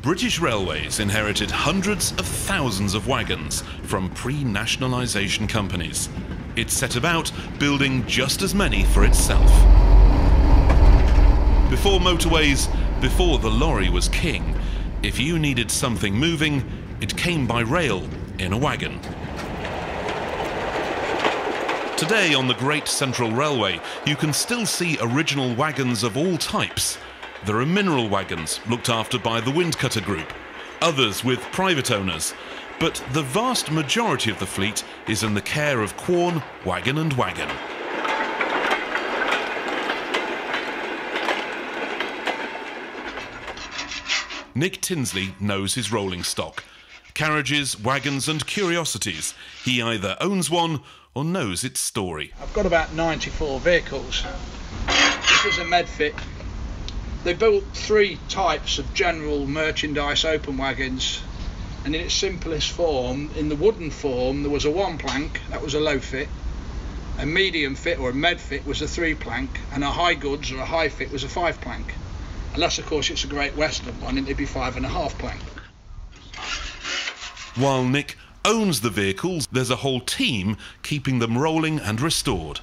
British Railways inherited hundreds of thousands of wagons from pre-nationalisation companies. It set about building just as many for itself. Before motorways, before the lorry was king, if you needed something moving, it came by rail in a wagon. Today on the Great Central Railway, you can still see original wagons of all types. There are mineral wagons looked after by the Windcutter Group, others with private owners, but the vast majority of the fleet is in the care of Quorn Wagon and Wagon. Nick Tinsley knows his rolling stock. Carriages, wagons and curiosities. He either owns one or knows its story. I've got about 94 vehicles. This is a Medfit. They built three types of general merchandise open wagons, and in its simplest form, in the wooden form, there was a one plank, that was a low fit, a medium fit or a med fit was a three plank, and a high goods or a high fit was a five plank. Unless of course it's a Great Western one, and it'd be 5.5 plank. While Nick owns the vehicles, there's a whole team keeping them rolling and restored.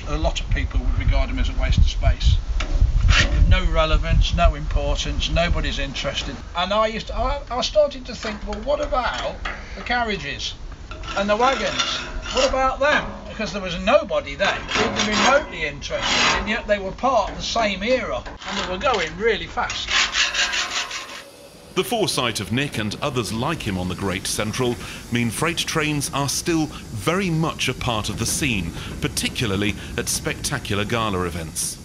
A lot of people would regard them as a waste of space. No relevance, no importance, nobody's interested. And I started to think, well, what about the carriages and the wagons? What about them? Because there was nobody then even remotely interested, and yet they were part of the same era, and they were going really fast. The foresight of Nick and others like him on the Great Central mean freight trains are still very much a part of the scene, particularly at spectacular gala events.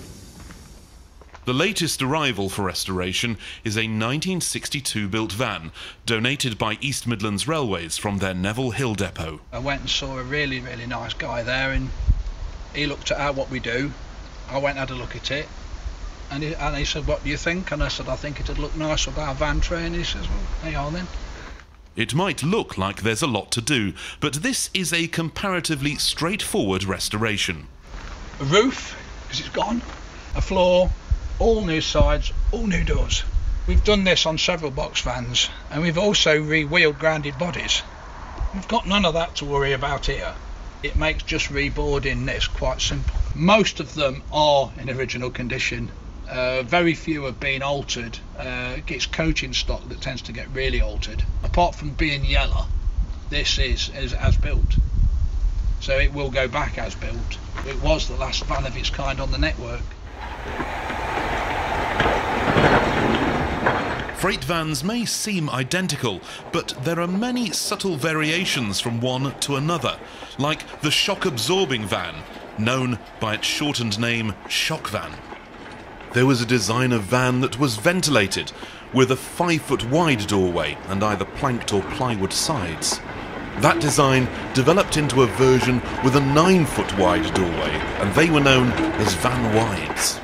The latest arrival for restoration is a 1962-built van, donated by East Midlands Railways from their Neville Hill depot. I went and saw a really, really nice guy there, and he looked at what we do. I went and had a look at it, and he said, "What do you think?" And I said, "I think it'd look nice with our van tray." And he says, "Well, hang on then." It might look like there's a lot to do, but this is a comparatively straightforward restoration. A roof, because it's gone, a floor, all new sides, all new doors. We've done this on several box vans, and we've also re-wheeled grounded bodies. We've got none of that to worry about here. It makes just reboarding this quite simple. Most of them are in original condition. Very few have been altered. It's coaching stock that tends to get really altered. Apart from being yellow, this is as built. So it will go back as built. It was the last van of its kind on the network. Freight vans may seem identical, but there are many subtle variations from one to another, like the shock-absorbing van, known by its shortened name Shock Van. There was a designer van that was ventilated, with a 5-foot wide doorway and either planked or plywood sides. That design developed into a version with a 9-foot wide doorway, and they were known as Van Wides.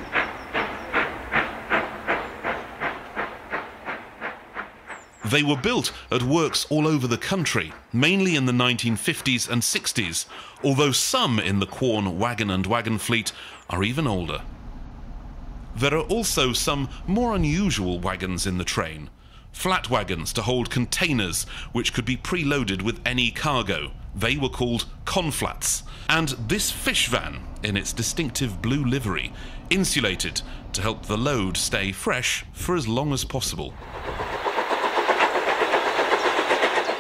They were built at works all over the country, mainly in the 1950s and 60s, although some in the Quorn Wagon and Wagon fleet are even older. There are also some more unusual wagons in the train. Flat wagons to hold containers, which could be preloaded with any cargo. They were called conflats. And this fish van, in its distinctive blue livery, insulated to help the load stay fresh for as long as possible.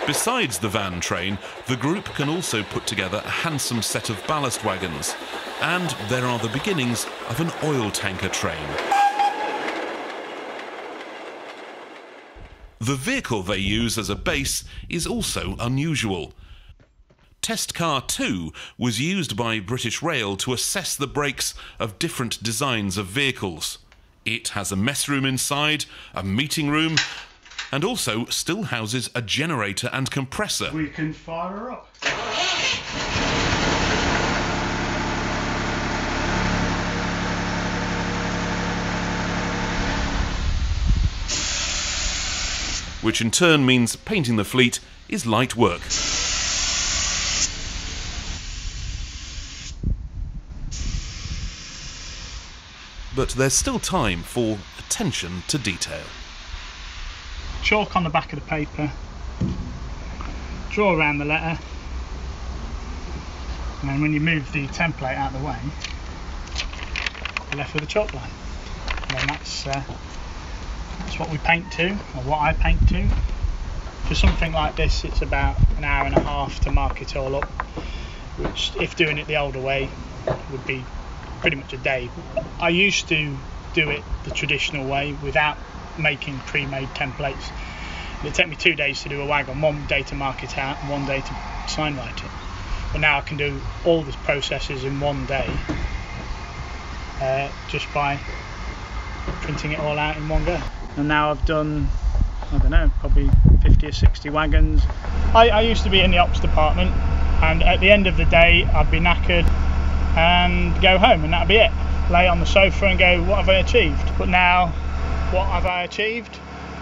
Besides the van train, the group can also put together a handsome set of ballast wagons, and there are the beginnings of an oil tanker train. The vehicle they use as a base is also unusual. Test Car 2 was used by British Rail to assess the brakes of different designs of vehicles. It has a mess room inside, a meeting room, and also still houses a generator and compressor. We can fire her up. Which in turn means painting the fleet is light work. But there's still time for attention to detail. chalk on the back of the paper, draw around the letter, and then when you move the template out of the way, you're left with a chalk line. And then that's what we paint to, or what I paint to. For something like this, it's about an hour and a half to mark it all up, which, if doing it the older way, would be pretty much a day. I used to do it the traditional way without making pre-made templates. It'd take me 2 days to do a wagon, 1 day to mark it out and 1 day to sign write it. But now I can do all the processes in 1 day, just by printing it all out in one go. And now I've done, I don't know, probably 50 or 60 wagons. I used to be in the ops department, and at the end of the day I'd be knackered and go home, and that'd be it. Lay on the sofa and go, what have I achieved? But now, what have I achieved?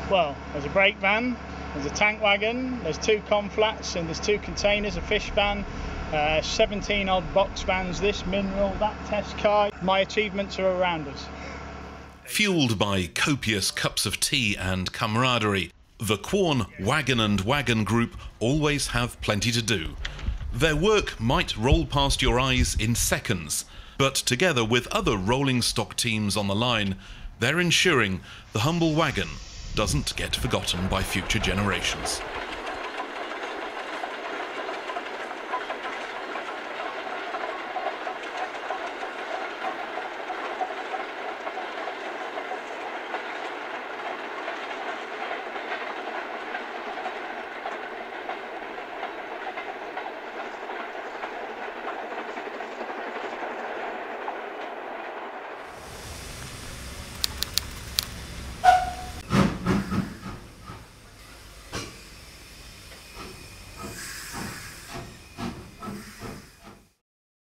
Well, there's a brake van, there's a tank wagon, there's 2 conflats, and there's 2 containers, a fish van, 17 odd box vans, this mineral, that test car. My achievements are around us. Fueled by copious cups of tea and camaraderie, the Quorn Wagon and Wagon Group always have plenty to do. Their work might roll past your eyes in seconds, but together with other rolling stock teams on the line, they're ensuring the humble wagon doesn't get forgotten by future generations.